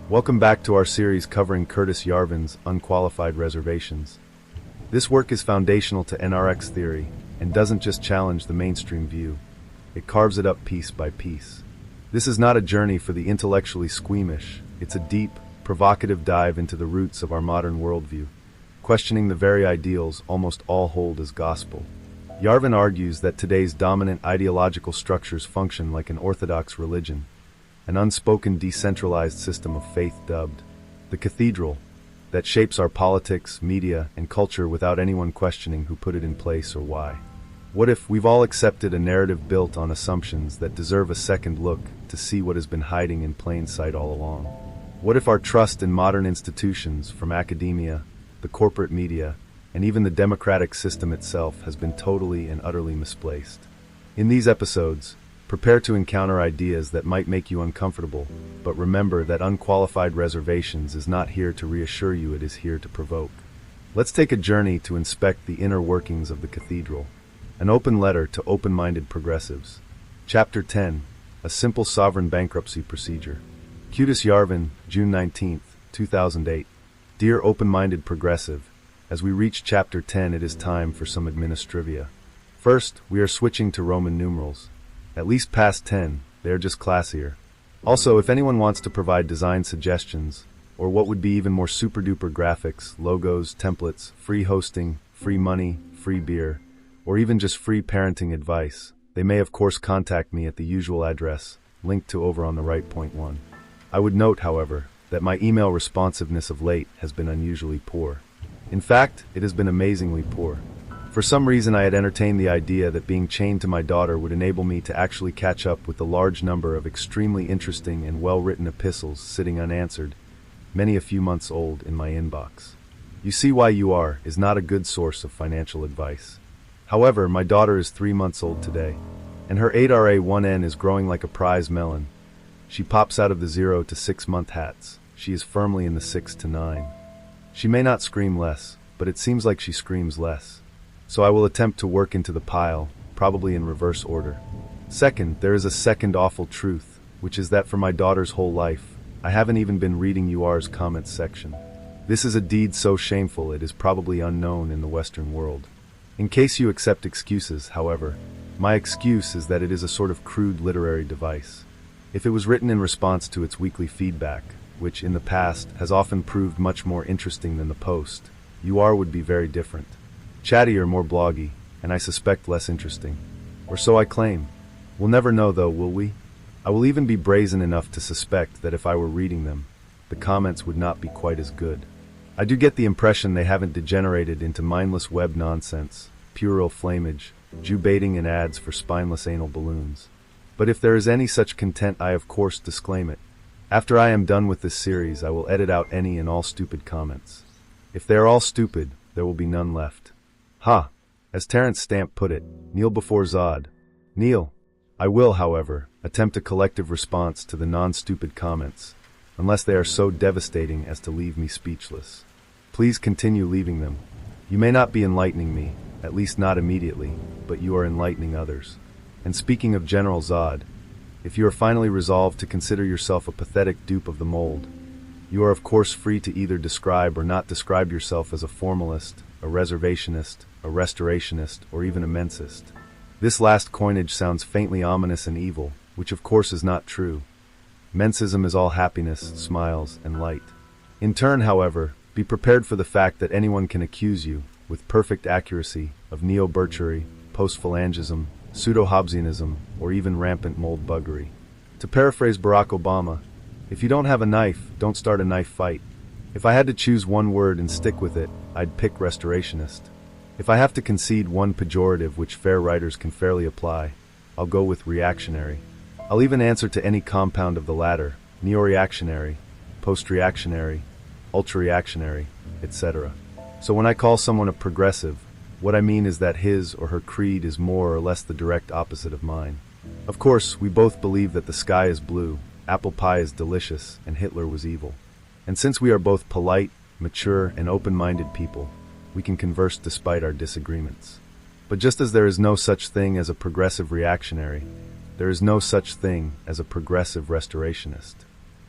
Welcome back to our series covering Curtis Yarvin's Unqualified Reservations. This work is foundational to NRX theory and doesn't just challenge the mainstream view. It carves it up piece by piece. This is not a journey for the intellectually squeamish. It's a deep, provocative dive into the roots of our modern worldview, questioning the very ideals almost all hold as gospel. Yarvin argues that today's dominant ideological structures function like an orthodox religion, an unspoken decentralized system of faith dubbed the cathedral that shapes our politics, media, and culture without anyone questioning who put it in place or why. What if we've all accepted a narrative built on assumptions that deserve a second look to see what has been hiding in plain sight all along? What if our trust in modern institutions, from academia, the corporate media, and even the democratic system itself, has been totally and utterly misplaced? In these episodes, prepare to encounter ideas that might make you uncomfortable, but remember that Unqualified Reservations is not here to reassure you, it is here to provoke. Let's take a journey to inspect the inner workings of the cathedral. An open letter to open-minded progressives. Chapter 10, A Simple Sovereign Bankruptcy Procedure. Curtis Yarvin, June 19, 2008. Dear open-minded progressive, as we reach Chapter 10, it is time for some administrivia. First, we are switching to Roman numerals. At least past 10, they're just classier. Also, if anyone wants to provide design suggestions, or what would be even more super-duper graphics, logos, templates, free hosting, free money, free beer, or even just free parenting advice, they may of course contact me at the usual address, linked to over on the right. Point 1. I would note, however, that my email responsiveness of late has been unusually poor. In fact, it has been amazingly poor. For some reason I had entertained the idea that being chained to my daughter would enable me to actually catch up with the large number of extremely interesting and well-written epistles sitting unanswered, many a few months old, in my inbox. You see why UR is not a good source of financial advice. However, my daughter is 3 months old today, and her 8RA1N is growing like a prize melon. She pops out of the 0 to 6 month hats. She is firmly in the 6 to 9. She may not scream less, but it seems like she screams less. So I will attempt to work into the pile, probably in reverse order. Second, there is a second awful truth, which is that for my daughter's whole life, I haven't even been reading UR's comments section. This is a deed so shameful it is probably unknown in the Western world. In case you accept excuses, however, my excuse is that it is a sort of crude literary device. If it was written in response to its weekly feedback, which in the past has often proved much more interesting than the post, UR would be very different. Chattier, more bloggy, and I suspect less interesting. Or so I claim. We'll never know though, will we? I will even be brazen enough to suspect that if I were reading them, the comments would not be quite as good. I do get the impression they haven't degenerated into mindless web nonsense, puerile flamage, Jew-baiting and ads for spineless anal balloons. But if there is any such content, I of course disclaim it. After I am done with this series, I will edit out any and all stupid comments. If they are all stupid, there will be none left. Ha! As Terence Stamp put it, kneel before Zod. Kneel. I will, however, attempt a collective response to the non-stupid comments, unless they are so devastating as to leave me speechless. Please continue leaving them. You may not be enlightening me, at least not immediately, but you are enlightening others. And speaking of General Zod, if you are finally resolved to consider yourself a pathetic dupe of the mold, you are of course free to either describe or not describe yourself as a formalist, a reservationist, a restorationist, or even a MENCIUS. This last coinage sounds faintly ominous and evil, which of course is not true. MENCISm is all happiness, smiles, and light. In turn, however, be prepared for the fact that anyone can accuse you, with perfect accuracy, of neo-Birchery, post-phalangism, pseudo-Hobbesianism, or even rampant moldbuggery. To paraphrase Barack Obama, if you don't have a knife, don't start a knife fight. If I had to choose one word and stick with it, I'd pick restorationist. If I have to concede one pejorative which fair writers can fairly apply, I'll go with reactionary. I'll even answer to any compound of the latter, neo-reactionary, post-reactionary, ultra-reactionary, etc. So when I call someone a progressive, what I mean is that his or her creed is more or less the direct opposite of mine. Of course, we both believe that the sky is blue, apple pie is delicious, and Hitler was evil. And since we are both polite, mature, and open-minded people, we can converse despite our disagreements. But just as there is no such thing as a progressive reactionary, there is no such thing as a progressive restorationist.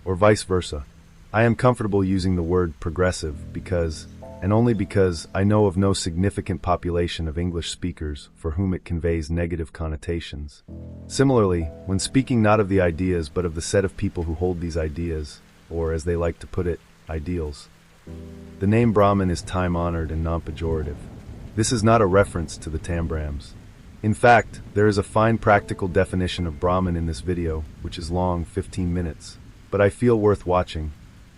Or vice versa. I am comfortable using the word progressive because, and only because, I know of no significant population of English speakers for whom it conveys negative connotations. Similarly, when speaking not of the ideas but of the set of people who hold these ideas, or as they like to put it, ideals, the name Brahmin is time-honored and non-pejorative. This is not a reference to the Tambrams. In fact, there is a fine practical definition of Brahmin in this video, which is long, 15 minutes, but I feel worth watching.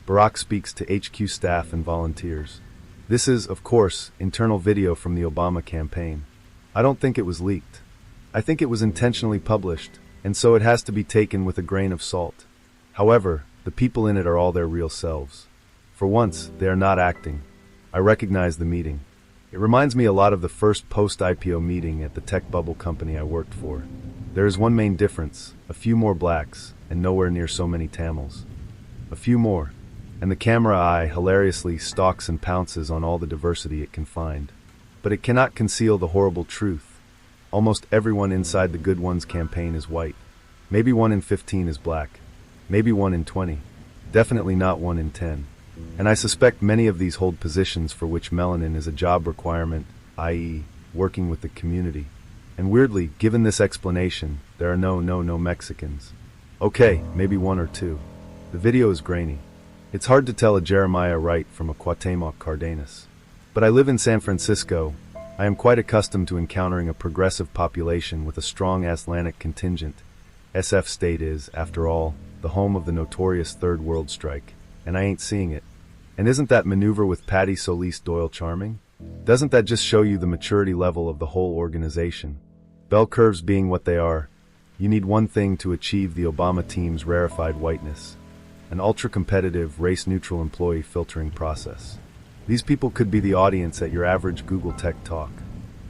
Barack speaks to HQ staff and volunteers. This is, of course, internal video from the Obama campaign. I don't think it was leaked. I think it was intentionally published, and so it has to be taken with a grain of salt. However, the people in it are all their real selves. For once, they are not acting. I recognize the meeting. It reminds me a lot of the first post-IPO meeting at the tech bubble company I worked for. There is one main difference: a few more blacks, and nowhere near so many Tamils. A few more, and the camera eye hilariously stalks and pounces on all the diversity it can find. But it cannot conceal the horrible truth. Almost everyone inside the Good Ones campaign is white. Maybe 1 in 15 is black. Maybe 1 in 20. Definitely not 1 in 10. And I suspect many of these hold positions for which melanin is a job requirement, i.e., working with the community. And weirdly, given this explanation, there are no Mexicans. Okay, maybe 1 or 2. The video is grainy. It's hard to tell a Jeremiah Wright from a Cuauhtemoc Cardenas. But I live in San Francisco. I am quite accustomed to encountering a progressive population with a strong Atlantic contingent. SF State is, after all, the home of the notorious Third World Strike. And I ain't seeing it. And isn't that maneuver with Patty Solis Doyle charming? Doesn't that just show you the maturity level of the whole organization? Bell curves being what they are, you need one thing to achieve the Obama team's rarefied whiteness: an ultra-competitive, race-neutral employee filtering process. These people could be the audience at your average Google Tech Talk.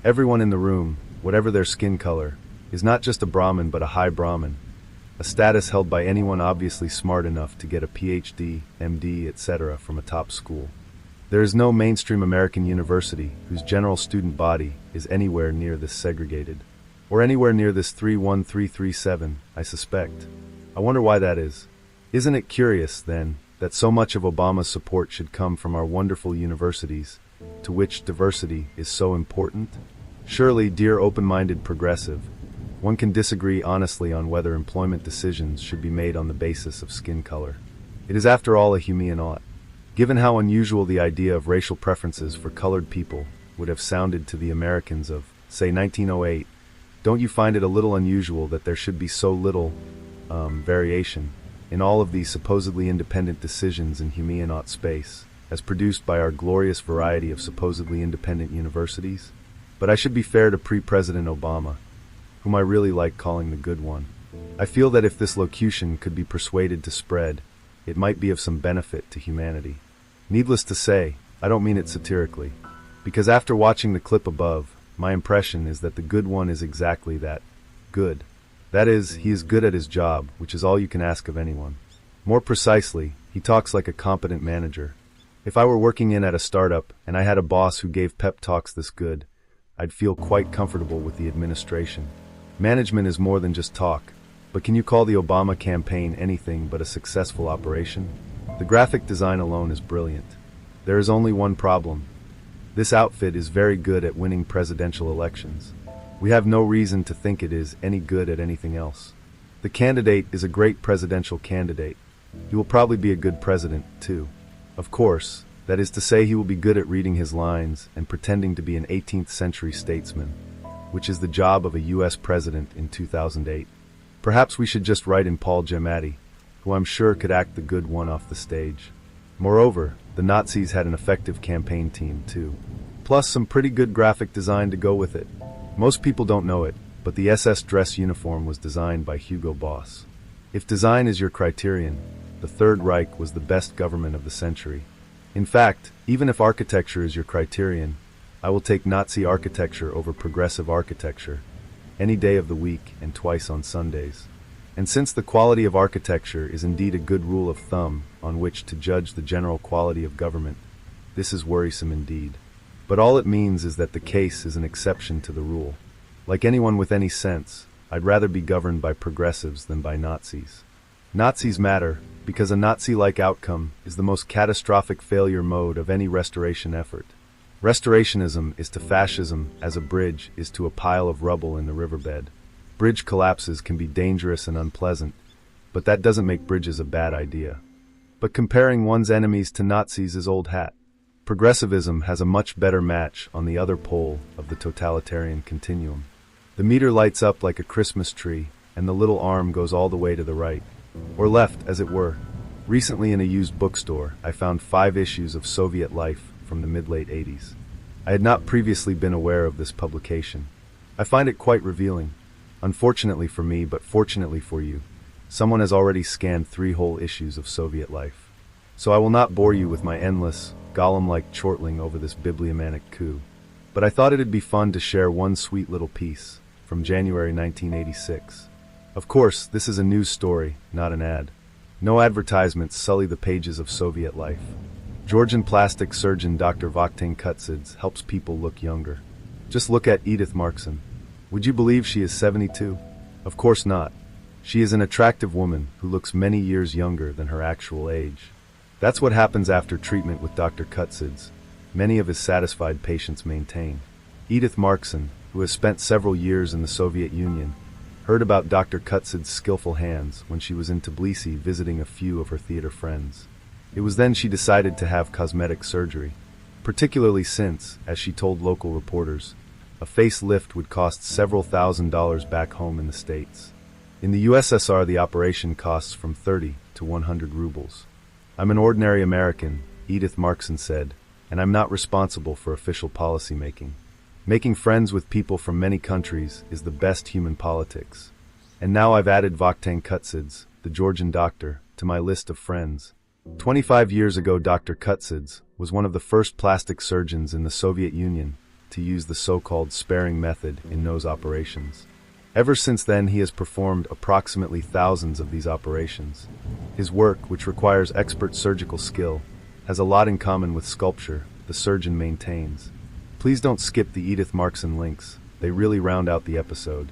Everyone in the room, whatever their skin color, is not just a Brahmin but a high Brahmin, a status held by anyone obviously smart enough to get a PhD, MD, etc. from a top school. There is no mainstream American university whose general student body is anywhere near this segregated, or anywhere near this 31337, I suspect. I wonder why that is. Isn't it curious, then, that so much of Obama's support should come from our wonderful universities, to which diversity is so important? Surely, dear open-minded progressive, one can disagree honestly on whether employment decisions should be made on the basis of skin color. It is after all a humane ought. Given how unusual the idea of racial preferences for colored people would have sounded to the Americans of, say, 1908, don't you find it a little unusual that there should be so little variation in all of these supposedly independent decisions in humane ought space, as produced by our glorious variety of supposedly independent universities? But I should be fair to pre-President Obama, whom I really like calling the good one. I feel that if this locution could be persuaded to spread, it might be of some benefit to humanity. Needless to say, I don't mean it satirically, because after watching the clip above, my impression is that the good one is exactly that, good. That is, he is good at his job, which is all you can ask of anyone. More precisely, he talks like a competent manager. If I were working at a startup and I had a boss who gave pep talks this good, I'd feel quite comfortable with the administration. Management is more than just talk, but can you call the Obama campaign anything but a successful operation? The graphic design alone is brilliant. There is only one problem. This outfit is very good at winning presidential elections. We have no reason to think it is any good at anything else. The candidate is a great presidential candidate. He will probably be a good president, too. Of course, that is to say, he will be good at reading his lines and pretending to be an 18th century statesman, which is the job of a U.S. president in 2008. Perhaps we should just write in Paul Giamatti, who I'm sure could act the good one off the stage. Moreover, the Nazis had an effective campaign team, too. Plus some pretty good graphic design to go with it. Most people don't know it, but the SS dress uniform was designed by Hugo Boss. If design is your criterion, the Third Reich was the best government of the century. In fact, even if architecture is your criterion, I will take Nazi architecture over progressive architecture, any day of the week and twice on Sundays. And since the quality of architecture is indeed a good rule of thumb on which to judge the general quality of government, this is worrisome indeed. But all it means is that the case is an exception to the rule. Like anyone with any sense, I'd rather be governed by progressives than by Nazis. Nazis matter because a Nazi-like outcome is the most catastrophic failure mode of any restoration effort. Restorationism is to fascism as a bridge is to a pile of rubble in the riverbed. Bridge collapses can be dangerous and unpleasant, but that doesn't make bridges a bad idea. But comparing one's enemies to Nazis is old hat. Progressivism has a much better match on the other pole of the totalitarian continuum. The meter lights up like a Christmas tree, and the little arm goes all the way to the right. Or left, as it were. Recently in a used bookstore, I found 5 issues of Soviet Life from the mid-late 80s. I had not previously been aware of this publication. I find it quite revealing. Unfortunately for me, but fortunately for you, someone has already scanned 3 whole issues of Soviet Life. So I will not bore you with my endless, Gollum-like chortling over this bibliomanic coup. But I thought it'd be fun to share one sweet little piece from January 1986. Of course, this is a news story, not an ad. No advertisements sully the pages of Soviet Life. Georgian plastic surgeon Dr. Vakhtang Kutsidze helps people look younger. Just look at Edith Markson. Would you believe she is 72? Of course not. She is an attractive woman who looks many years younger than her actual age. That's what happens after treatment with Dr. Kutsidze, many of his satisfied patients maintain. Edith Markson, who has spent several years in the Soviet Union, heard about Dr. Kutsidze's skillful hands when she was in Tbilisi visiting a few of her theater friends. It was then she decided to have cosmetic surgery, particularly since, as she told local reporters, a facelift would cost several $1,000s back home in the States. In the USSR, the operation costs from 30 to 100 rubles. I'm an ordinary American, Edith Markson said, and I'm not responsible for official policy making. Making friends with people from many countries is the best human politics. And now I've added Vakhtang Kutsidze, the Georgian doctor, to my list of friends. 25 years ago, Dr. Kutsidze was one of the first plastic surgeons in the Soviet Union to use the so-called sparing method in nose operations. Ever since then, he has performed approximately thousands of these operations. His work, which requires expert surgical skill, has a lot in common with sculpture, the surgeon maintains. Please don't skip the Edith Markson links, they really round out the episode.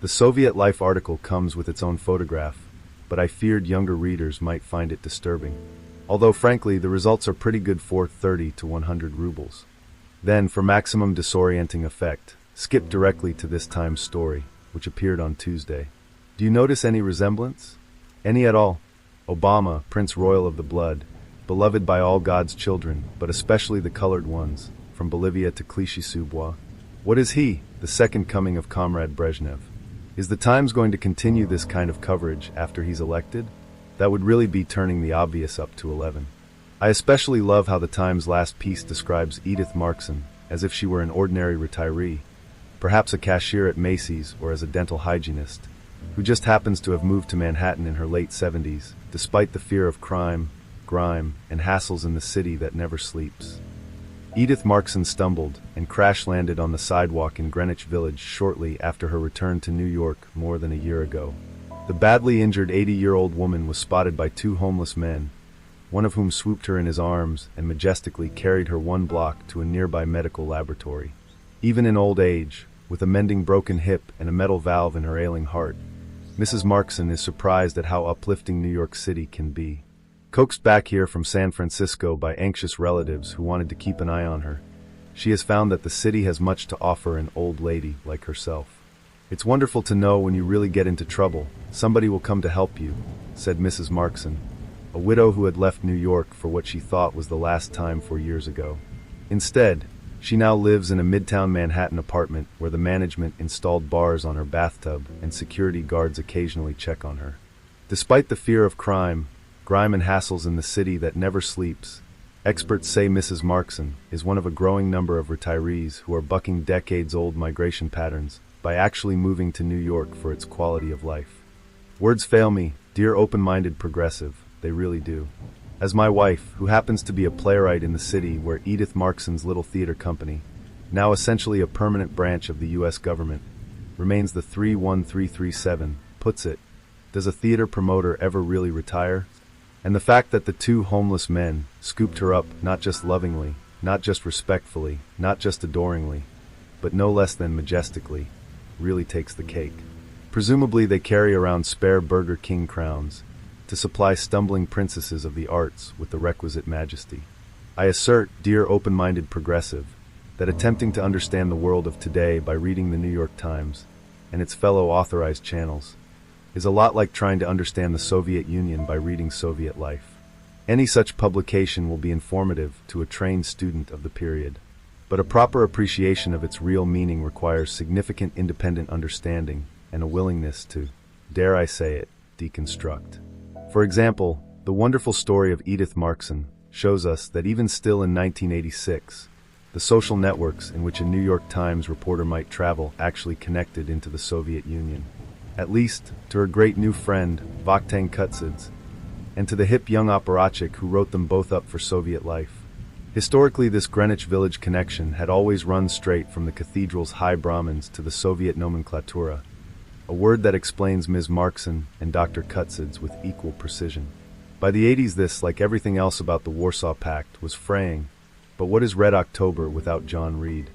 The Soviet Life article comes with its own photograph, but I feared younger readers might find it disturbing. Although frankly, the results are pretty good for 30 to 100 rubles. Then, for maximum disorienting effect, skip directly to this time's story, which appeared on Tuesday. Do you notice any resemblance? Any at all? Obama, Prince Royal of the blood, beloved by all God's children, but especially the colored ones, from Bolivia to Clichy-sous-Bois. What is he, the second coming of Comrade Brezhnev? Is the Times going to continue this kind of coverage after he's elected? That would really be turning the obvious up to 11. I especially love how the Times' last piece describes Edith Markson as if she were an ordinary retiree, perhaps a cashier at Macy's or as a dental hygienist, who just happens to have moved to Manhattan in her late 70s, despite the fear of crime, grime, and hassles in the city that never sleeps. Edith Markson stumbled and crash-landed on the sidewalk in Greenwich Village shortly after her return to New York more than a year ago. The badly injured 80-year-old woman was spotted by 2 homeless men, one of whom swooped her in his arms and majestically carried her 1 block to a nearby medical laboratory. Even in old age, with a mending broken hip and a metal valve in her ailing heart, Mrs. Markson is surprised at how uplifting New York City can be. Coaxed back here from San Francisco by anxious relatives who wanted to keep an eye on her, she has found that the city has much to offer an old lady like herself. It's wonderful to know when you really get into trouble, somebody will come to help you, said Mrs. Markson, a widow who had left New York for what she thought was the last time 4 years ago. Instead, she now lives in a midtown Manhattan apartment where the management installed bars on her bathtub and security guards occasionally check on her. Despite the fear of crime, grime and hassles in the city that never sleeps, experts say Mrs. Markson is one of a growing number of retirees who are bucking decades-old migration patterns by actually moving to New York for its quality of life. Words fail me, dear open-minded progressive, they really do. As my wife, who happens to be a playwright in the city where Edith Markson's little theater company, now essentially a permanent branch of the U.S. government, remains the 31337, puts it, does a theater promoter ever really retire? And the fact that the 2 homeless men scooped her up not just lovingly, not just respectfully, not just adoringly, but no less than majestically, really takes the cake. Presumably they carry around spare Burger King crowns to supply stumbling princesses of the arts with the requisite majesty. I assert, dear open-minded progressive, that attempting to understand the world of today by reading the New York Times and its fellow authorized channels is a lot like trying to understand the Soviet Union by reading Soviet life. Any such publication will be informative to a trained student of the period, but a proper appreciation of its real meaning requires significant independent understanding and a willingness to, dare I say it, deconstruct. For example, the wonderful story of Edith Markson shows us that even still in 1986, the social networks in which a New York Times reporter might travel actually connected into the Soviet Union. At least to her great new friend, Vakhtang Kutsids, and to the hip young apparatchik who wrote them both up for Soviet life. Historically, this Greenwich Village connection had always run straight from the cathedral's high Brahmins to the Soviet nomenclatura, a word that explains Ms. Markson and Dr. Kutsids with equal precision. By the 80s, this, like everything else about the Warsaw Pact, was fraying. But what is Red October without John Reed?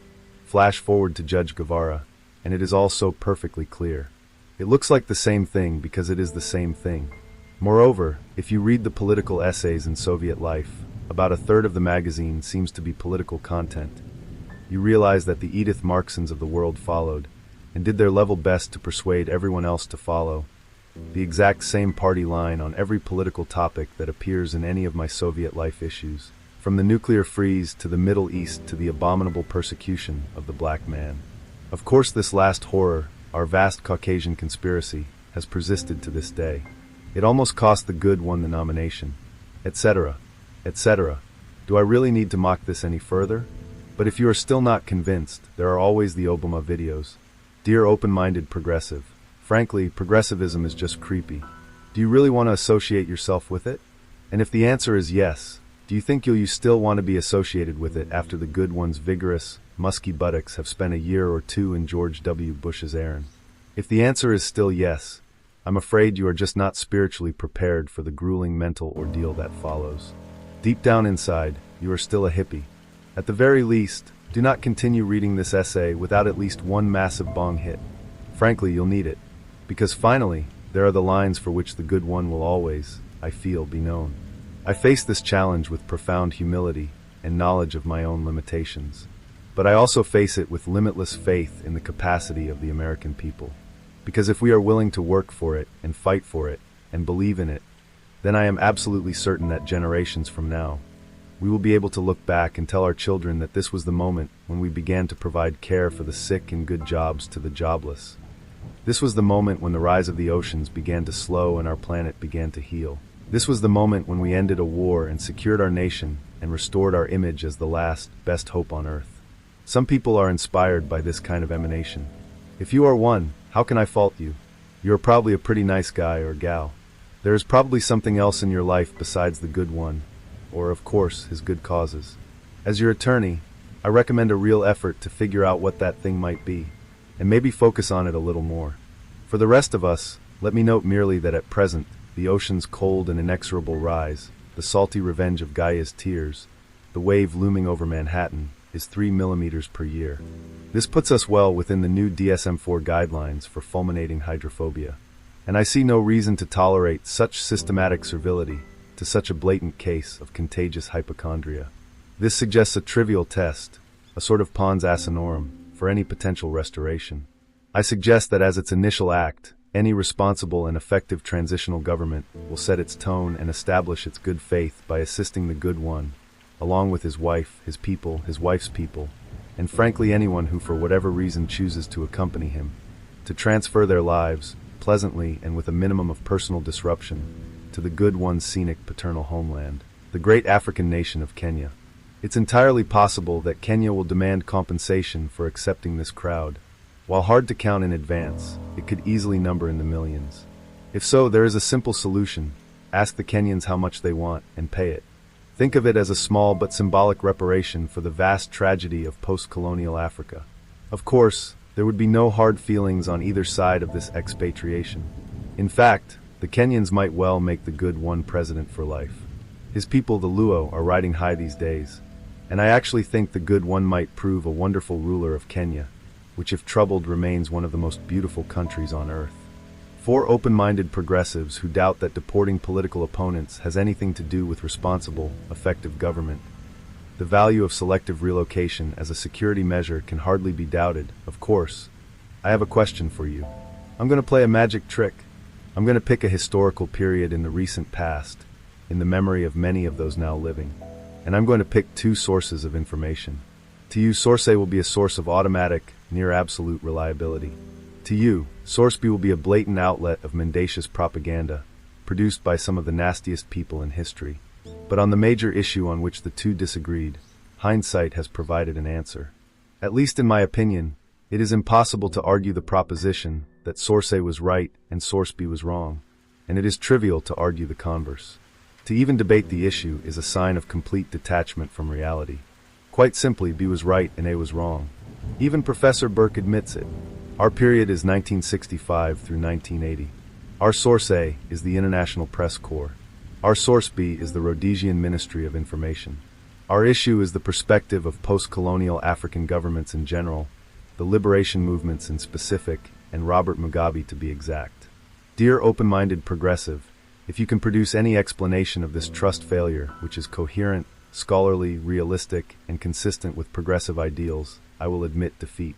Flash forward to Judge Guevara, and it is all so perfectly clear. It looks like the same thing because it is the same thing. Moreover, if you read the political essays in Soviet life, about a third of the magazine seems to be political content. You realize that the Edith Marksons of the world followed, and did their level best to persuade everyone else to follow, the exact same party line on every political topic that appears in any of my Soviet life issues, from the nuclear freeze to the Middle East to the abominable persecution of the black man. Of course, this last horror, our vast Caucasian conspiracy, has persisted to this day. It almost cost the good one the nomination, etc., etc. Do I really need to mock this any further? But if you are still not convinced, there are always the Obama videos. Dear open-minded progressive, frankly, progressivism is just creepy. Do you really want to associate yourself with it? And if the answer is yes, do you think you'll still want to be associated with it after the good one's vigorous, musky buttocks have spent a year or two in George W. Bush's errand? If the answer is still yes, I'm afraid you are just not spiritually prepared for the grueling mental ordeal that follows. Deep down inside, you are still a hippie. At the very least, do not continue reading this essay without at least one massive bong hit. Frankly, you'll need it. Because finally, there are the lines for which the good one will always, I feel, be known. I face this challenge with profound humility and knowledge of my own limitations. But I also face it with limitless faith in the capacity of the American people. Because if we are willing to work for it and fight for it and believe in it, then I am absolutely certain that generations from now, we will be able to look back and tell our children that this was the moment when we began to provide care for the sick and good jobs to the jobless. This was the moment when the rise of the oceans began to slow and our planet began to heal. This was the moment when we ended a war and secured our nation and restored our image as the last, best hope on earth. Some people are inspired by this kind of emanation. If you are one, how can I fault you? You are probably a pretty nice guy or gal. There is probably something else in your life besides the good one, or of course, his good causes. As your attorney, I recommend a real effort to figure out what that thing might be, and maybe focus on it a little more. For the rest of us, let me note merely that at present, the ocean's cold and inexorable rise, the salty revenge of Gaia's tears, the wave looming over Manhattan, is 3 millimeters per year. This puts us well within the new DSM-4 guidelines for fulminating hydrophobia, and I see no reason to tolerate such systematic servility to such a blatant case of contagious hypochondria. This suggests a trivial test, a sort of pons asinorum, for any potential restoration. I suggest that as its initial act, any responsible and effective transitional government will set its tone and establish its good faith by assisting the good one, along with his wife, his people, his wife's people, and frankly anyone who for whatever reason chooses to accompany him, to transfer their lives, pleasantly and with a minimum of personal disruption, to the good one's scenic paternal homeland, the great African nation of Kenya. It's entirely possible that Kenya will demand compensation for accepting this crowd. While hard to count in advance, it could easily number in the millions. If so, there is a simple solution. Ask the Kenyans how much they want and pay it. Think of it as a small but symbolic reparation for the vast tragedy of post-colonial Africa. Of course, there would be no hard feelings on either side of this expatriation. In fact, the Kenyans might well make the good one president for life. His people, the Luo, are riding high these days, and I actually think the good one might prove a wonderful ruler of Kenya, which if troubled remains one of the most beautiful countries on earth. 4 open-minded progressives who doubt that deporting political opponents has anything to do with responsible, effective government. The value of selective relocation as a security measure can hardly be doubted, of course. I have a question for you. I'm going to play a magic trick. I'm going to pick a historical period in the recent past, in the memory of many of those now living. And I'm going to pick 2 sources of information. To you, source A will be a source of automatic, near-absolute reliability. To you, source B will be a blatant outlet of mendacious propaganda, produced by some of the nastiest people in history. But on the major issue on which the 2 disagreed, hindsight has provided an answer. At least in my opinion, it is impossible to argue the proposition that source A was right and source B was wrong, and it is trivial to argue the converse. To even debate the issue is a sign of complete detachment from reality. Quite simply, B was right and A was wrong. Even Professor Burke admits it. Our period is 1965 through 1980. Our source A is the International Press Corps. Our source B is the Rhodesian Ministry of Information. Our issue is the perspective of post-colonial African governments in general, the liberation movements in specific, and Robert Mugabe to be exact. Dear open-minded progressive, if you can produce any explanation of this trust failure, which is coherent, scholarly, realistic, and consistent with progressive ideals, I will admit defeat.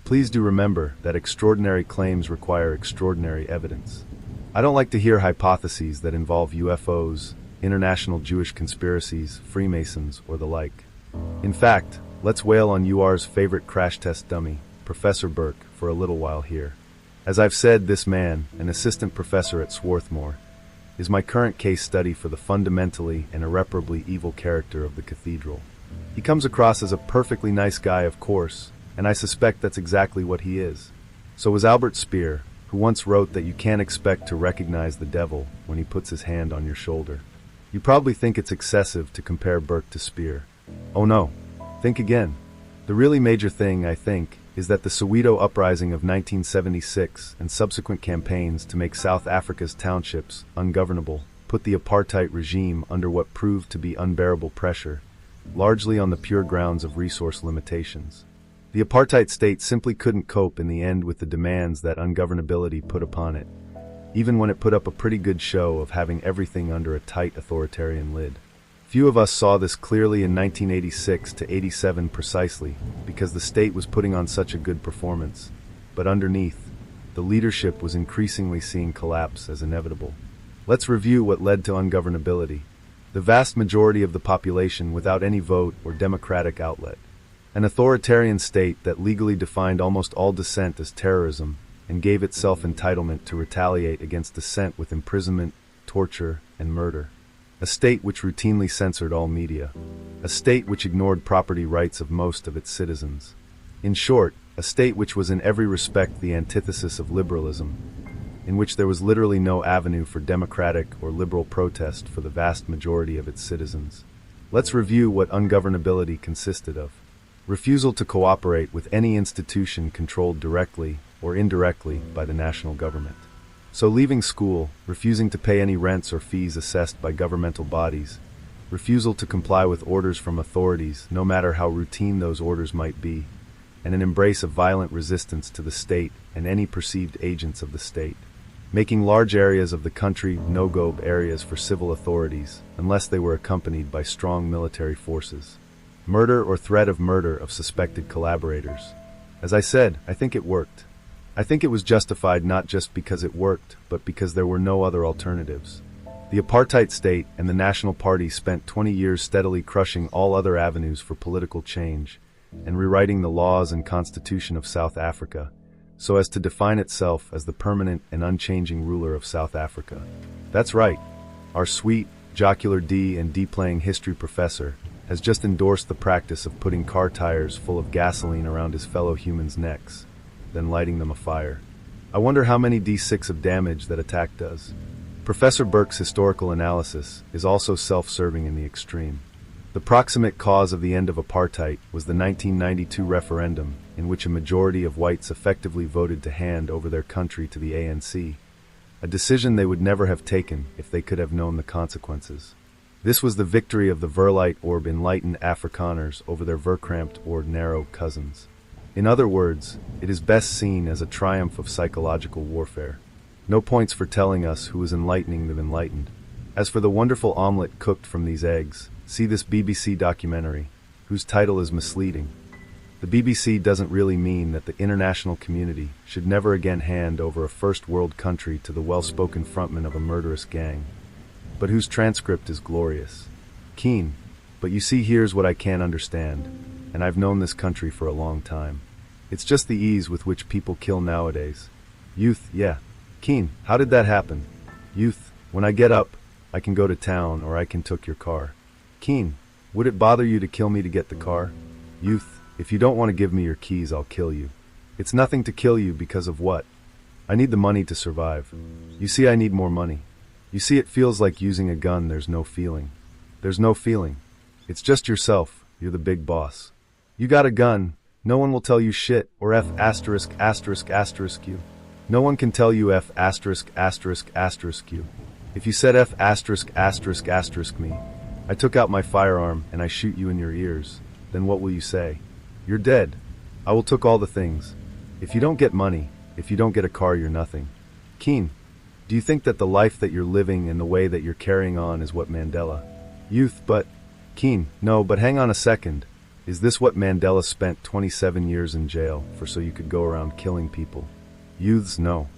Please do remember that extraordinary claims require extraordinary evidence. I don't like to hear hypotheses that involve UFOs, international Jewish conspiracies, Freemasons, or the like. In fact, let's wail on UR's favorite crash test dummy, Professor Burke, for a little while here. As I've said, this man, an assistant professor at Swarthmore, is my current case study for the fundamentally and irreparably evil character of the cathedral. He comes across as a perfectly nice guy, of course, and I suspect that's exactly what he is. So was Albert Speer, who once wrote that you can't expect to recognize the devil when he puts his hand on your shoulder. You probably think it's excessive to compare Burke to Speer. Oh no, think again. The really major thing, I think, is that the Soweto uprising of 1976 and subsequent campaigns to make South Africa's townships ungovernable put the apartheid regime under what proved to be unbearable pressure, largely on the pure grounds of resource limitations. The apartheid state simply couldn't cope in the end with the demands that ungovernability put upon it, even when it put up a pretty good show of having everything under a tight authoritarian lid. Few of us saw this clearly in 1986 to 87 precisely, because the state was putting on such a good performance, but underneath, the leadership was increasingly seeing collapse as inevitable. Let's review what led to ungovernability. The vast majority of the population without any vote or democratic outlet. An authoritarian state that legally defined almost all dissent as terrorism and gave itself entitlement to retaliate against dissent with imprisonment, torture, and murder. A state which routinely censored all media. A state which ignored property rights of most of its citizens. In short, a state which was in every respect the antithesis of liberalism, in which there was literally no avenue for democratic or liberal protest for the vast majority of its citizens. Let's review what ungovernability consisted of. Refusal to cooperate with any institution controlled directly or indirectly by the national government. So leaving school, refusing to pay any rents or fees assessed by governmental bodies, refusal to comply with orders from authorities, no matter how routine those orders might be, and an embrace of violent resistance to the state and any perceived agents of the state. Making large areas of the country no-go areas for civil authorities, unless they were accompanied by strong military forces. Murder or threat of murder of suspected collaborators. As I said, I think it worked. I think it was justified not just because it worked, but because there were no other alternatives. The apartheid state and the National Party spent 20 years steadily crushing all other avenues for political change and rewriting the laws and constitution of South Africa so as to define itself as the permanent and unchanging ruler of South Africa. That's right. Our sweet, jocular D and D-playing history professor has just endorsed the practice of putting car tires full of gasoline around his fellow humans' necks, then lighting them afire. I wonder how many D6 of damage that attack does. Professor Burke's historical analysis is also self-serving in the extreme. The proximate cause of the end of apartheid was the 1992 referendum, in which a majority of whites effectively voted to hand over their country to the ANC, a decision they would never have taken if they could have known the consequences. This was the victory of the Verlight or enlightened Afrikaners over their verkramped or narrow cousins. In other words, it is best seen as a triumph of psychological warfare. No points for telling us who is enlightening the enlightened. As for the wonderful omelet cooked from these eggs, see this BBC documentary, whose title is misleading. The BBC doesn't really mean that the international community should never again hand over a first world country to the well-spoken frontman of a murderous gang, but whose transcript is glorious. Keen. But you see, here's what I can't understand, and I've known this country for a long time. It's just the ease with which people kill nowadays. Youth, yeah. Keen, how did that happen? Youth, when I get up, I can go to town or I can took your car. Keen, would it bother you to kill me to get the car? Youth, if you don't want to give me your keys, I'll kill you. It's nothing to kill you because of what? I need the money to survive. You see, I need more money. You see, it feels like using a gun. There's no feeling. There's no feeling. It's just yourself. You're the big boss. You got a gun. No one will tell you shit or F asterisk asterisk asterisk you. No one can tell you F asterisk asterisk asterisk you. If you said F asterisk asterisk asterisk me, I took out my firearm and I shoot you in your ears, then what will you say? You're dead. I will took all the things. If you don't get money, if you don't get a car, you're nothing. Keen, do you think that the life that you're living and the way that you're carrying on is what Mandela? Youth, but... Keen, no, but hang on a second. Is this what Mandela spent 27 years in jail for, so you could go around killing people? Youths, no.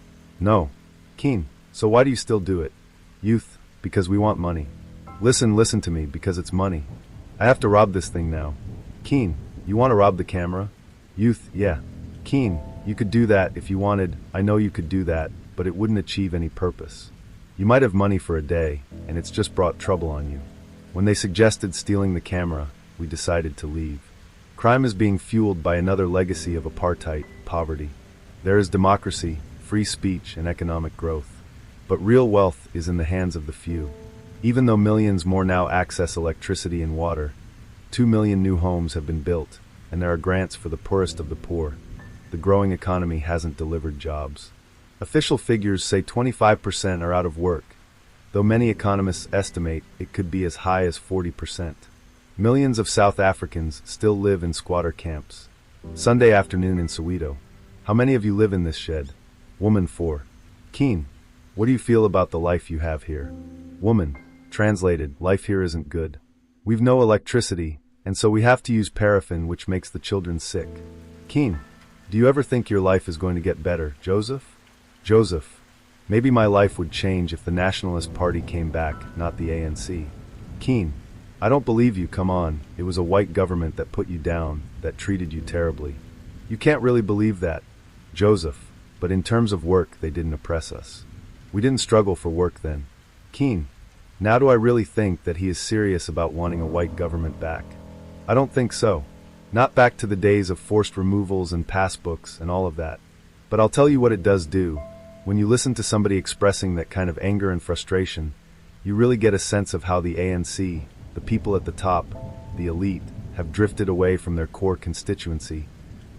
No. Keen, so why do you still do it? Youth, because we want money. Listen to me, because it's money. I have to rob this thing now. Keen, you want to rob the camera? Youth, yeah. Keen, you could do that if you wanted. I know you could do that, but it wouldn't achieve any purpose. You might have money for a day, and it's just brought trouble on you. When they suggested stealing the camera, we decided to leave. Crime is being fueled by another legacy of apartheid, poverty. There is democracy, free speech, and economic growth. But real wealth is in the hands of the few. Even though millions more now access electricity and water, 2 million new homes have been built, and there are grants for the poorest of the poor, the growing economy hasn't delivered jobs. Official figures say 25% are out of work, though many economists estimate it could be as high as 40%. Millions of South Africans still live in squatter camps. Sunday afternoon in Soweto. How many of you live in this shed? Woman 4. Keen, what do you feel about the life you have here? Woman, translated, life here isn't good. We've no electricity, and so we have to use paraffin, which makes the children sick. Keen, do you ever think your life is going to get better? Joseph? Joseph, maybe my life would change if the Nationalist Party came back, not the ANC. Keen, I don't believe you, come on, it was a white government that put you down, that treated you terribly. You can't really believe that. Joseph, but in terms of work, they didn't oppress us. We didn't struggle for work then. Keen, now do I really think that he is serious about wanting a white government back? I don't think so. Not back to the days of forced removals and passbooks and all of that. But I'll tell you what it does do. When you listen to somebody expressing that kind of anger and frustration, you really get a sense of how the ANC, the people at the top, the elite, have drifted away from their core constituency,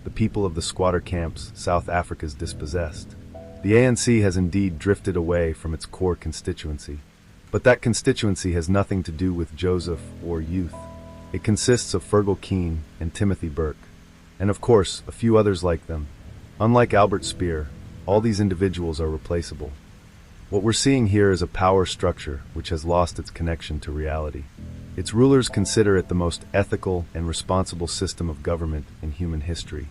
the people of the squatter camps South Africa's dispossessed. The ANC has indeed drifted away from its core constituency. But that constituency has nothing to do with Joseph or youth. It consists of Fergal Keen and Timothy Burke, and of course, a few others like them. Unlike Albert Speer, all these individuals are replaceable. What we're seeing here is a power structure which has lost its connection to reality. Its rulers consider it the most ethical and responsible system of government in human history.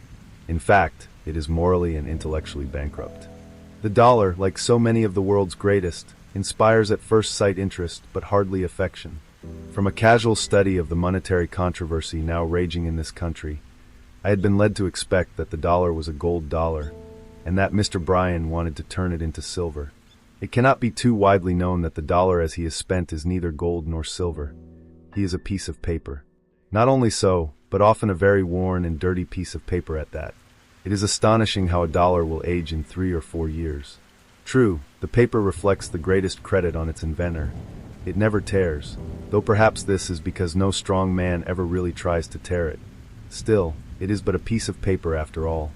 In fact, it is morally and intellectually bankrupt. The dollar, like so many of the world's greatest, inspires at first sight interest but hardly affection. From a casual study of the monetary controversy now raging in this country, I had been led to expect that the dollar was a gold dollar, and that Mr. Bryan wanted to turn it into silver. It cannot be too widely known that the dollar as he is spent is neither gold nor silver. He is a piece of paper. Not only so, but often a very worn and dirty piece of paper at that. It is astonishing how a dollar will age in 3 or 4 years. True, the paper reflects the greatest credit on its inventor. It never tears, though perhaps this is because no strong man ever really tries to tear it. Still, it is but a piece of paper after all.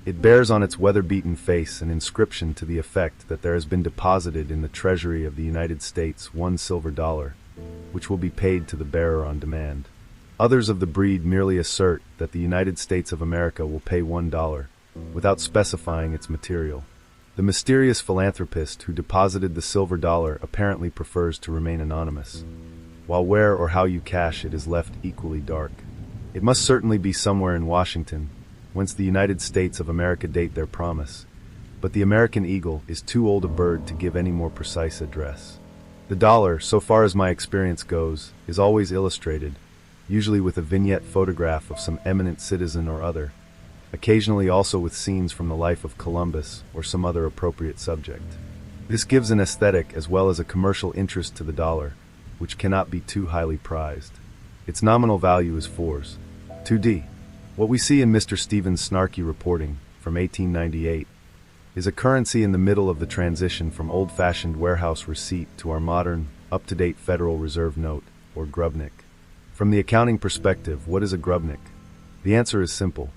It bears on its weather-beaten face an inscription to the effect that there has been deposited in the treasury of the United States 1 silver dollar, which will be paid to the bearer on demand. Others of the breed merely assert that the United States of America will pay $1, without specifying its material. The mysterious philanthropist who deposited the silver dollar apparently prefers to remain anonymous, while where or how you cash it is left equally dark. It must certainly be somewhere in Washington, whence the United States of America date their promise, but the American eagle is too old a bird to give any more precise address. The dollar, so far as my experience goes, is always illustrated, usually with a vignette photograph of some eminent citizen or other, occasionally also with scenes from the life of Columbus or some other appropriate subject. This gives an aesthetic as well as a commercial interest to the dollar, which cannot be too highly prized. Its nominal value is 4s. 2D. What we see in Mr. Stevens' snarky reporting from 1898 is a currency in the middle of the transition from old-fashioned warehouse receipt to our modern, up-to-date Federal Reserve note, or grubnik. From the accounting perspective, what is a grubnik? The answer is simple.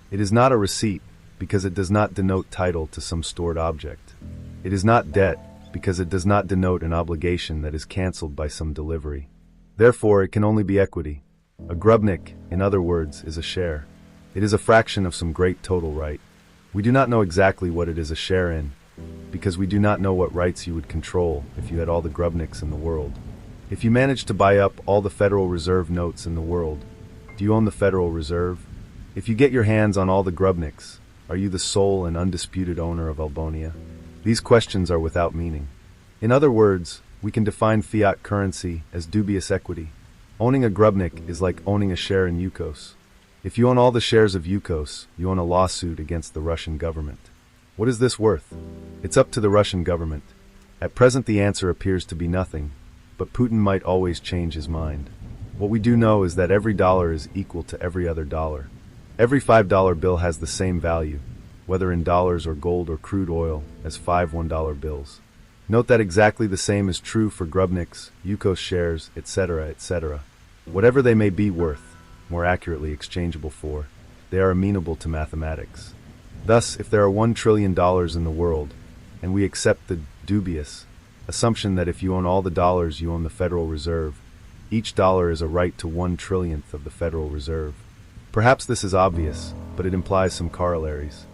It is not a receipt because it does not denote title to some stored object. It is not debt because it does not denote an obligation that is canceled by some delivery. Therefore, it can only be equity. A grubnik, in other words, is a share. It is a fraction of some great total right. We do not know exactly what it is a share in, because we do not know what rights you would control if you had all the grubniks in the world. If you managed to buy up all the Federal Reserve notes in the world, do you own the Federal Reserve? If you get your hands on all the grubniks, are you the sole and undisputed owner of Albonia? These questions are without meaning. In other words, we can define fiat currency as dubious equity. Owning a grubnik is like owning a share in Yukos. If you own all the shares of Yukos, you own a lawsuit against the Russian government. What is this worth? It's up to the Russian government. At present the answer appears to be nothing, but Putin might always change his mind. What we do know is that every dollar is equal to every other dollar. Every $5 bill has the same value, whether in dollars or gold or crude oil, as 5 $1 bills. Note that exactly the same is true for grubniks, Yukos shares, etc., etc. Whatever they may be worth, more accurately exchangeable for, they are amenable to mathematics. Thus, if there are $1 trillion in the world, and we accept the dubious assumption that if you own all the dollars you own the Federal Reserve, each dollar is a right to 1/1,000,000th of the Federal Reserve. Perhaps this is obvious, but it implies some corollaries.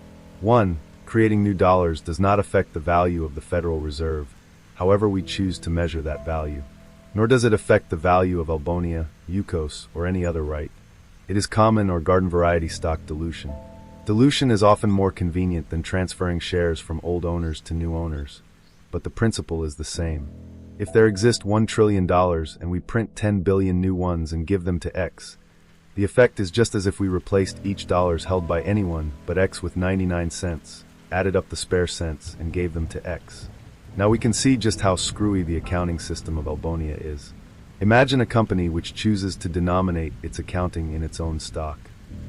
1. Creating new dollars does not affect the value of the Federal Reserve, however we choose to measure that value. Nor does it affect the value of Albonia, Yukos, or any other right. It is common or garden variety stock dilution. Dilution is often more convenient than transferring shares from old owners to new owners, but the principle is the same. If there exist $1 trillion and we print 10 billion new ones and give them to X, the effect is just as if we replaced each dollars held by anyone but X with 99 cents, added up the spare cents, and gave them to X. Now we can see just how screwy the accounting system of Albonia is. Imagine a company which chooses to denominate its accounting in its own stock.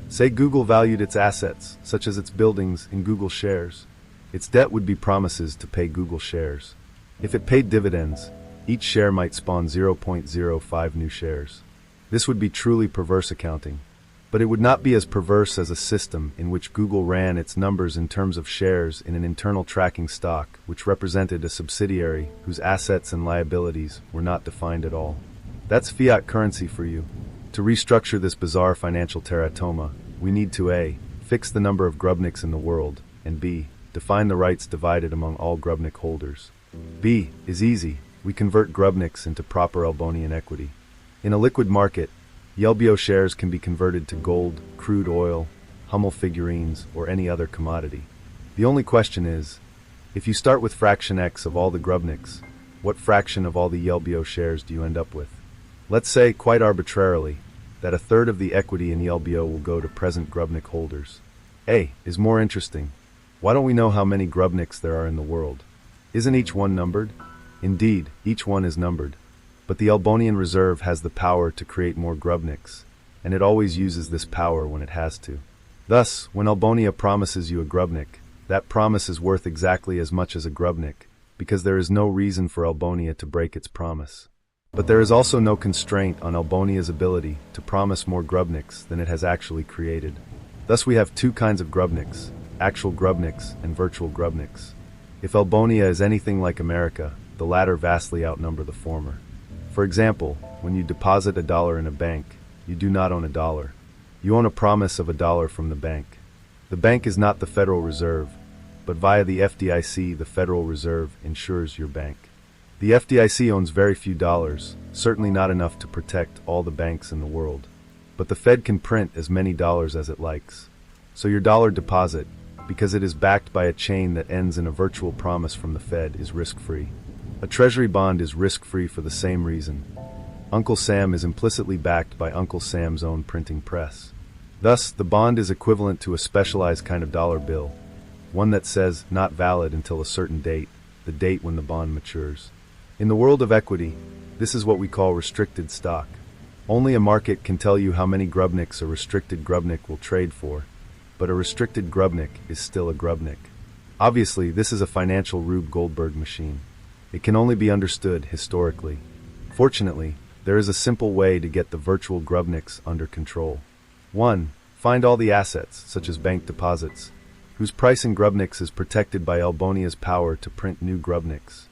Say Google valued its assets, such as its buildings, in Google shares. Its debt would be promises to pay Google shares. If it paid dividends, each share might spawn 0.05 new shares. This would be truly perverse accounting, but it would not be as perverse as a system in which Google ran its numbers in terms of shares in an internal tracking stock which represented a subsidiary whose assets and liabilities were not defined at all. That's fiat currency for you. To restructure this bizarre financial teratoma, we need to A. Fix the number of grubniks in the world, and B. Define the rights divided among all grubnik holders. B is easy. We convert grubniks into proper Albonian equity. In a liquid market, Yelbio shares can be converted to gold, crude oil, Hummel figurines, or any other commodity. The only question is, if you start with fraction X of all the grubniks, what fraction of all the Yelbio shares do you end up with? Let's say, quite arbitrarily, that a third of the equity in Yelbio will go to present grubnik holders. A is more interesting. Why don't we know how many grubniks there are in the world? Isn't each one numbered? Indeed, each one is numbered. But the Albonian Reserve has the power to create more grubniks, and it always uses this power when it has to. Thus, when Albonia promises you a grubnik, that promise is worth exactly as much as a grubnik, because there is no reason for Albonia to break its promise. But there is also no constraint on Albonia's ability to promise more grubniks than it has actually created. Thus we have two kinds of grubniks, actual grubniks and virtual grubniks. If Albonia is anything like America, the latter vastly outnumber the former. For example, when you deposit $1 in a bank, you do not own $1. You own a promise of $1 from the bank. The bank is not the Federal Reserve, but via the FDIC, the Federal Reserve, insures your bank. The FDIC owns very few dollars, certainly not enough to protect all the banks in the world. But the Fed can print as many dollars as it likes. So your dollar deposit, because it is backed by a chain that ends in a virtual promise from the Fed, is risk-free. A treasury bond is risk-free for the same reason. Uncle Sam is implicitly backed by Uncle Sam's own printing press. Thus, the bond is equivalent to a specialized kind of dollar bill, one that says not valid until a certain date, the date when the bond matures. In the world of equity, this is what we call restricted stock. Only a market can tell you how many Grubnicks a restricted Grubnick will trade for, but a restricted Grubnick is still a Grubnick. Obviously, this is a financial Rube Goldberg machine. It can only be understood historically. Fortunately, there is a simple way to get the virtual Grubnicks under control. 1. Find all the assets, such as bank deposits, whose price in Grubnicks is protected by Albonia's power to print new Grubnicks.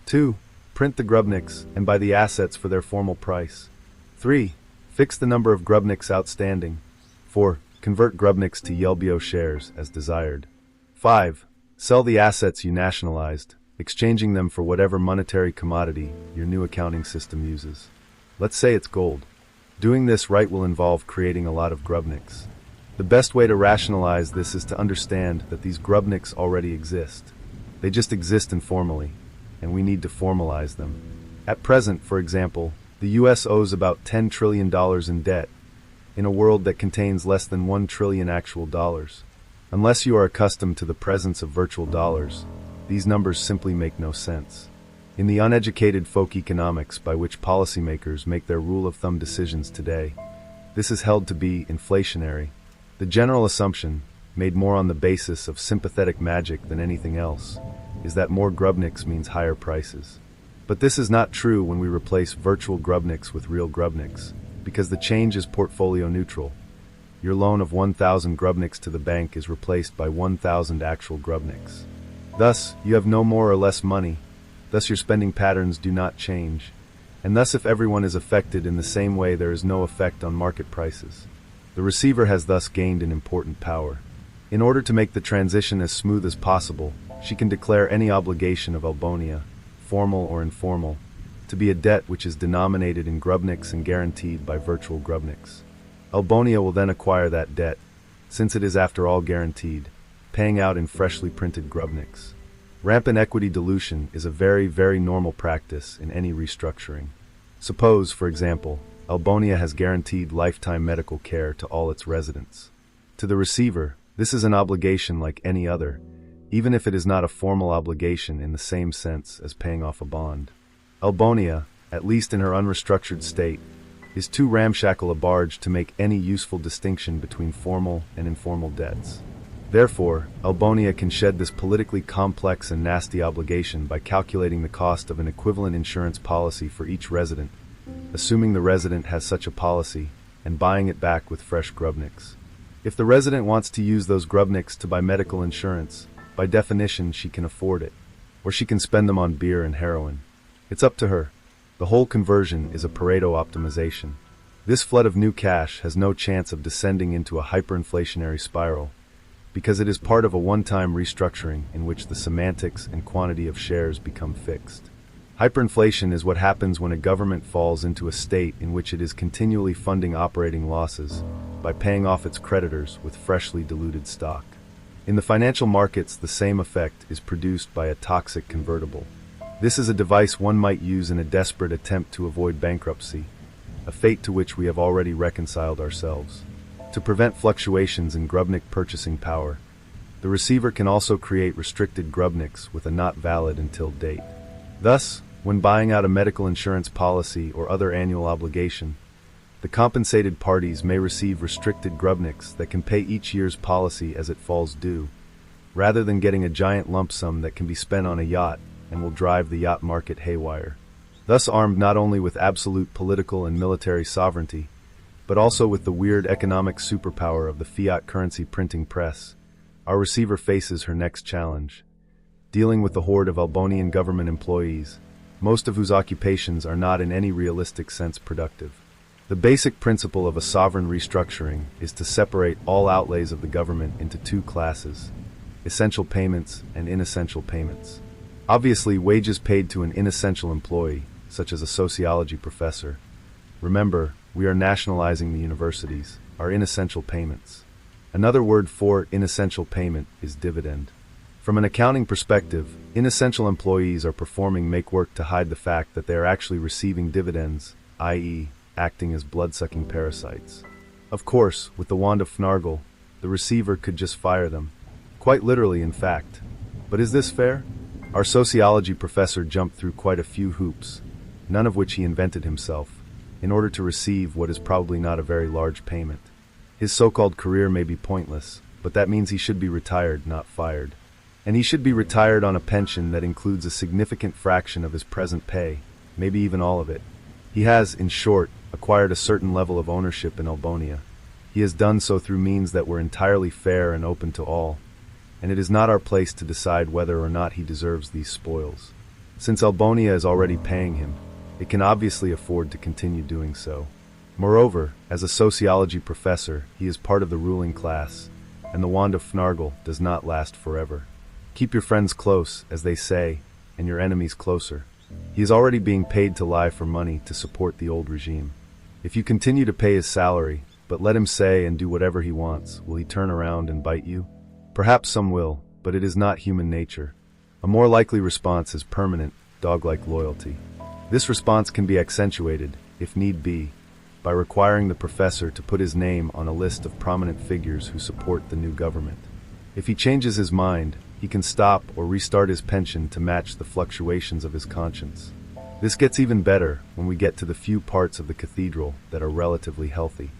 2. Print the Grubnicks and buy the assets for their formal price. 3. Fix the number of Grubnicks outstanding. 4. Convert Grubnicks to Yelbio shares as desired. 5. Sell the assets you nationalized, exchanging them for whatever monetary commodity your new accounting system uses. Let's say it's gold. Doing this right will involve creating a lot of Grubnicks. The best way to rationalize this is to understand that these Grubnicks already exist. They just exist informally, and we need to formalize them. At present, for example, the US owes about $10 trillion in debt, in a world that contains less than 1 trillion actual dollars. Unless you are accustomed to the presence of virtual dollars, these numbers simply make no sense. In the uneducated folk economics by which policymakers make their rule-of-thumb decisions today, this is held to be inflationary. The general assumption, made more on the basis of sympathetic magic than anything else, is that more Grubnicks means higher prices. But this is not true when we replace virtual Grubnicks with real Grubnicks, because the change is portfolio neutral. Your loan of 1,000 Grubnicks to the bank is replaced by 1,000 actual Grubnicks. Thus, you have no more or less money. Thus your spending patterns do not change. And thus if everyone is affected in the same way, there is no effect on market prices. The receiver has thus gained an important power. In order to make the transition as smooth as possible, she can declare any obligation of Albonia, formal or informal, to be a debt which is denominated in Grubnicks and guaranteed by virtual Grubnicks. Albonia will then acquire that debt, since it is after all guaranteed, paying out in freshly printed Grubnicks. Rampant equity dilution is a very, very normal practice in any restructuring. Suppose, for example, Albonia has guaranteed lifetime medical care to all its residents. To the receiver, this is an obligation like any other, even if it is not a formal obligation in the same sense as paying off a bond. Albonia, at least in her unrestructured state, is too ramshackle a barge to make any useful distinction between formal and informal debts. Therefore, Albonia can shed this politically complex and nasty obligation by calculating the cost of an equivalent insurance policy for each resident, assuming the resident has such a policy, and buying it back with fresh Grubnicks. If the resident wants to use those Grubnicks to buy medical insurance, by definition she can afford it, or she can spend them on beer and heroin. It's up to her. The whole conversion is a Pareto optimization. This flood of new cash has no chance of descending into a hyperinflationary spiral, because it is part of a one-time restructuring in which the semantics and quantity of shares become fixed. Hyperinflation is what happens when a government falls into a state in which it is continually funding operating losses by paying off its creditors with freshly diluted stock. In the financial markets, the same effect is produced by a toxic convertible. This is a device one might use in a desperate attempt to avoid bankruptcy, a fate to which we have already reconciled ourselves. To prevent fluctuations in Grubnick purchasing power, the receiver can also create restricted Grubnicks with a not valid until date. Thus, when buying out a medical insurance policy or other annual obligation, the compensated parties may receive restricted Grubnicks that can pay each year's policy as it falls due, rather than getting a giant lump sum that can be spent on a yacht and will drive the yacht market haywire. Thus armed not only with absolute political and military sovereignty, but also with the weird economic superpower of the fiat currency printing press, our receiver faces her next challenge, dealing with the horde of Albonian government employees, most of whose occupations are not in any realistic sense productive. The basic principle of a sovereign restructuring is to separate all outlays of the government into two classes: essential payments, and inessential payments. Obviously, wages paid to an inessential employee, such as a sociology professor. Remember, we are nationalizing the universities, are inessential payments. Another word for inessential payment is dividend. From an accounting perspective, inessential employees are performing make work to hide the fact that they are actually receiving dividends, i.e., acting as blood-sucking parasites. Of course, with the wand of Fnargle, the receiver could just fire them. Quite literally, in fact. But is this fair? Our sociology professor jumped through quite a few hoops, none of which he invented himself, in order to receive what is probably not a very large payment. His so-called career may be pointless, but that means he should be retired, not fired. And he should be retired on a pension that includes a significant fraction of his present pay, maybe even all of it. He has, in short, acquired a certain level of ownership in Albonia. He has done so through means that were entirely fair and open to all, and it is not our place to decide whether or not he deserves these spoils. Since Albonia is already paying him, it can obviously afford to continue doing so. Moreover, as a sociology professor, he is part of the ruling class, and the wand of Fnargle does not last forever. Keep your friends close, as they say, and your enemies closer. He is already being paid to lie for money to support the old regime. If you continue to pay his salary, but let him say and do whatever he wants, will he turn around and bite you? Perhaps some will, but it is not human nature. A more likely response is permanent, dog-like loyalty. This response can be accentuated, if need be, by requiring the professor to put his name on a list of prominent figures who support the new government. If he changes his mind, he can stop or restart his pension to match the fluctuations of his conscience. This gets even better when we get to the few parts of the cathedral that are relatively healthy.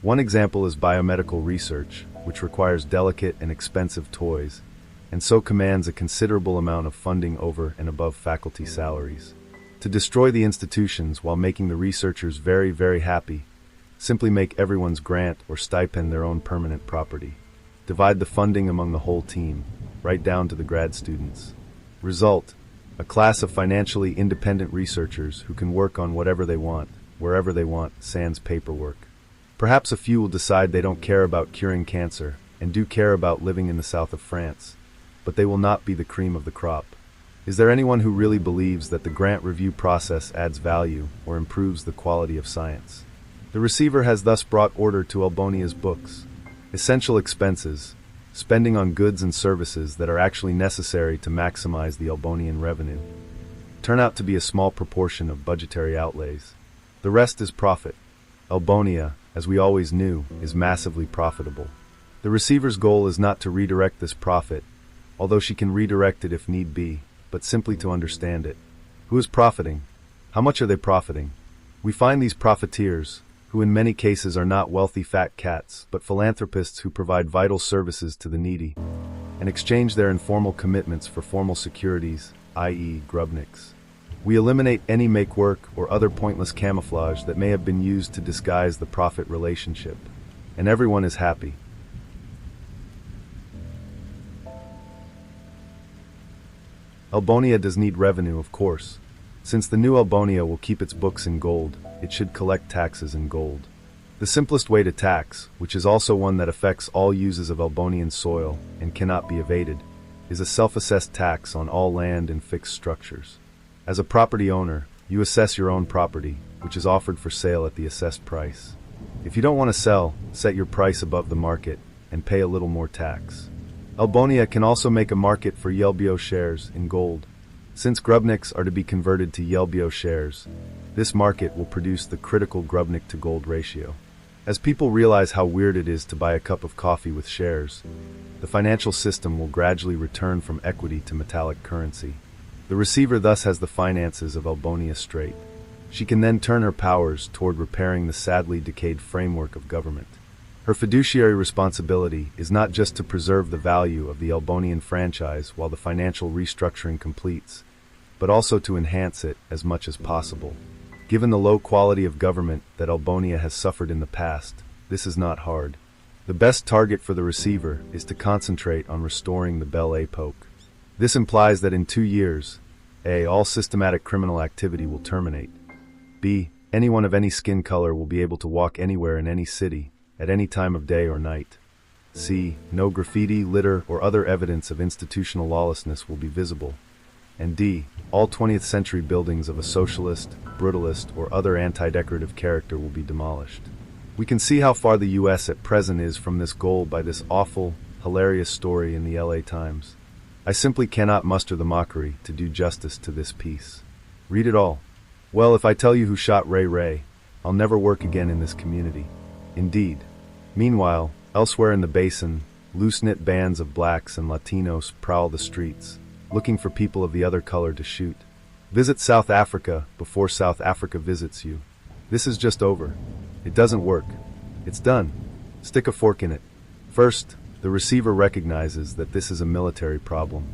One example is biomedical research, which requires delicate and expensive toys, and so commands a considerable amount of funding over and above faculty salaries. To destroy the institutions while making the researchers very, very happy, simply make everyone's grant or stipend their own permanent property. Divide the funding among the whole team, right down to the grad students. Result: a class of financially independent researchers who can work on whatever they want, wherever they want, sans paperwork. Perhaps a few will decide they don't care about curing cancer and do care about living in the south of France, but they will not be the cream of the crop. Is there anyone who really believes that the grant review process adds value or improves the quality of science? The receiver has thus brought order to Albonia's books. Essential expenses, spending on goods and services that are actually necessary to maximize the Albonian revenue, turn out to be a small proportion of budgetary outlays. The rest is profit. Albonia, as we always knew, is massively profitable. The receiver's goal is not to redirect this profit, although she can redirect it if need be, but simply to understand it. Who is profiting? How much are they profiting? We find these profiteers, who in many cases are not wealthy fat cats, but philanthropists who provide vital services to the needy, and exchange their informal commitments for formal securities, i.e. grubniks. We eliminate any make-work or other pointless camouflage that may have been used to disguise the profit relationship, and everyone is happy. Albonia does need revenue, of course. Since the new Albonia will keep its books in gold, it should collect taxes in gold. The simplest way to tax, which is also one that affects all uses of Albonian soil and cannot be evaded, is a self-assessed tax on all land and fixed structures. As a property owner, you assess your own property, which is offered for sale at the assessed price. If you don't want to sell, set your price above the market and pay a little more tax. Albonia can also make a market for Yelbio shares in gold. Since grubniks are to be converted to Yelbio shares, this market will produce the critical grubnik to gold ratio. As people realize how weird it is to buy a cup of coffee with shares, the financial system will gradually return from equity to metallic currency. The receiver thus has the finances of Albonia straight. She can then turn her powers toward repairing the sadly decayed framework of government. Her fiduciary responsibility is not just to preserve the value of the Albonian franchise while the financial restructuring completes, but also to enhance it as much as possible. Given the low quality of government that Albonia has suffered in the past, this is not hard. The best target for the receiver is to concentrate on restoring the Belle Époque. This implies that in 2 years, A. all systematic criminal activity will terminate. B. anyone of any skin color will be able to walk anywhere in any city, at any time of day or night. C. No graffiti, litter, or other evidence of institutional lawlessness will be visible. And D. All 20th century buildings of a socialist, brutalist, or other anti-decorative character will be demolished. We can see how far the US at present is from this goal by this awful, hilarious story in the LA Times. I simply cannot muster the mockery to do justice to this piece. Read it all. Well, if I tell you who shot Ray Ray, I'll never work again in this community. Indeed. Meanwhile, elsewhere in the basin, loose-knit bands of blacks and Latinos prowl the streets, looking for people of the other color to shoot. Visit South Africa before South Africa visits you. This is just over. It doesn't work. It's done. Stick a fork in it. First, the receiver recognizes that this is a military problem.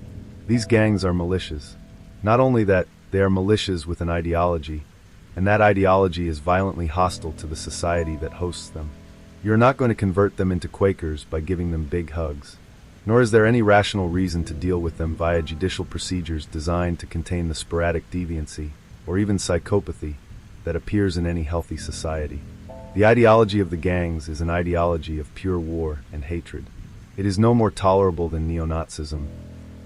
These gangs are militias. Not only that, they are militias with an ideology, and that ideology is violently hostile to the society that hosts them. You're not going to convert them into Quakers by giving them big hugs. Nor is there any rational reason to deal with them via judicial procedures designed to contain the sporadic deviancy, or even psychopathy, that appears in any healthy society. The ideology of the gangs is an ideology of pure war and hatred. It is no more tolerable than neo-Nazism,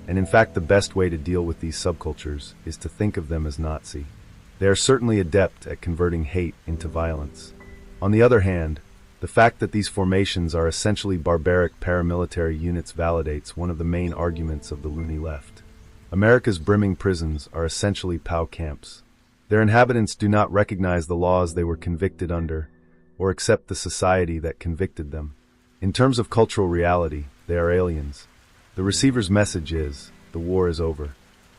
and in fact the best way to deal with these subcultures is to think of them as Nazi. They are certainly adept at converting hate into violence. On the other hand, the fact that these formations are essentially barbaric paramilitary units validates one of the main arguments of the loony left. America's brimming prisons are essentially POW camps. Their inhabitants do not recognize the laws they were convicted under, or accept the society that convicted them. In terms of cultural reality, they are aliens. The receiver's message is, the war is over.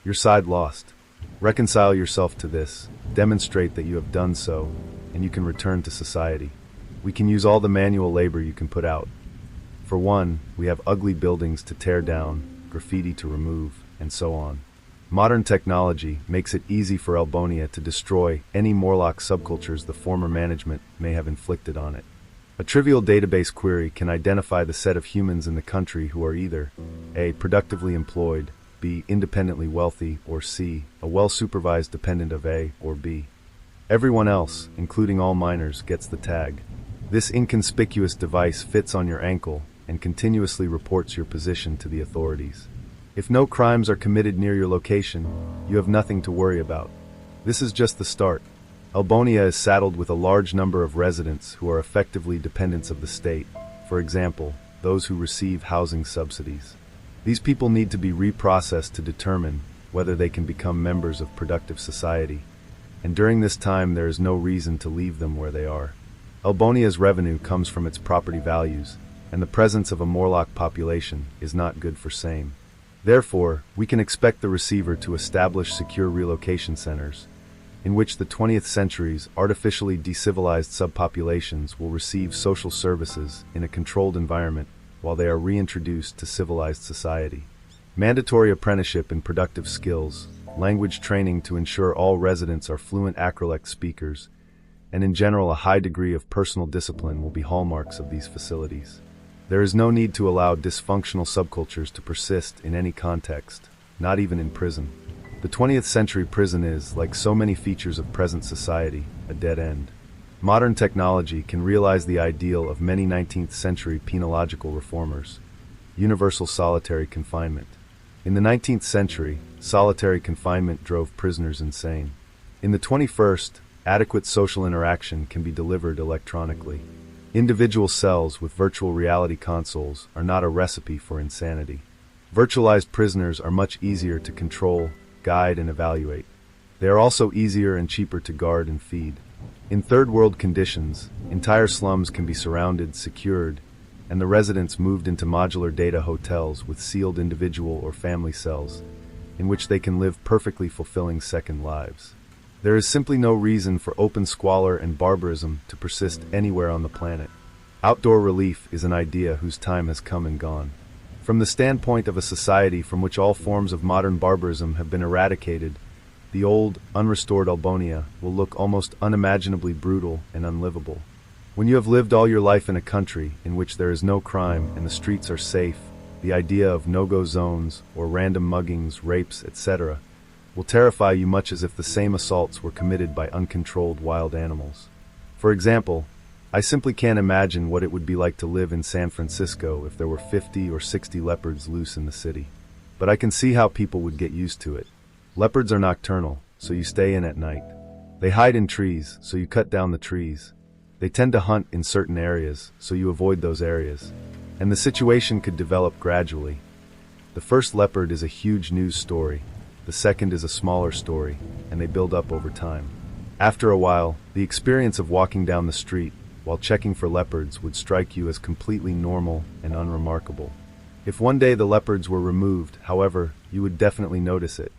Your side lost. Reconcile yourself to this, demonstrate that you have done so, and you can return to society. We can use all the manual labor you can put out. For one, we have ugly buildings to tear down, graffiti to remove, and so on. Modern technology makes it easy for Albonia to destroy any Morlock subcultures the former management may have inflicted on it. A trivial database query can identify the set of humans in the country who are either A. productively employed, B. independently wealthy, or C. a well-supervised dependent of A or B. Everyone else, including all minors, gets the tag. This inconspicuous device fits on your ankle and continuously reports your position to the authorities. If no crimes are committed near your location, you have nothing to worry about. This is just the start. Albonia is saddled with a large number of residents who are effectively dependents of the state, for example, those who receive housing subsidies. These people need to be reprocessed to determine whether they can become members of productive society, and during this time there is no reason to leave them where they are. Albonia's revenue comes from its property values, and the presence of a Morlock population is not good for same. Therefore, we can expect the receiver to establish secure relocation centers, in which the 20th century's artificially decivilized subpopulations will receive social services in a controlled environment while they are reintroduced to civilized society. Mandatory apprenticeship in productive skills, language training to ensure all residents are fluent Acrolect speakers, and in general a high degree of personal discipline will be hallmarks of these facilities. There is no need to allow dysfunctional subcultures to persist in any context, not even in prison. The 20th century prison is, like so many features of present society, a dead end. Modern technology can realize the ideal of many 19th century penological reformers: universal solitary confinement. In the 19th century, solitary confinement drove prisoners insane. In the 21st, adequate social interaction can be delivered electronically. Individual cells with virtual reality consoles are not a recipe for insanity. Virtualized prisoners are much easier to control, guide, and evaluate. They are also easier and cheaper to guard and feed. In third world conditions, entire slums can be surrounded, secured, and the residents moved into modular data hotels with sealed individual or family cells, in which they can live perfectly fulfilling second lives. There is simply no reason for open squalor and barbarism to persist anywhere on the planet. Outdoor relief is an idea whose time has come and gone. From the standpoint of a society from which all forms of modern barbarism have been eradicated, the old, unrestored Albonia will look almost unimaginably brutal and unlivable. When you have lived all your life in a country in which there is no crime and the streets are safe, the idea of no-go zones or random muggings, rapes, etc., will terrify you much as if the same assaults were committed by uncontrolled wild animals. For example, I simply can't imagine what it would be like to live in San Francisco if there were 50 or 60 leopards loose in the city. But I can see how people would get used to it. Leopards are nocturnal, so you stay in at night. They hide in trees, so you cut down the trees. They tend to hunt in certain areas, so you avoid those areas. And the situation could develop gradually. The first leopard is a huge news story. The second is a smaller story, and they build up over time. After a while, the experience of walking down the street while checking for leopards would strike you as completely normal and unremarkable. If one day the leopards were removed, however, you would definitely notice it.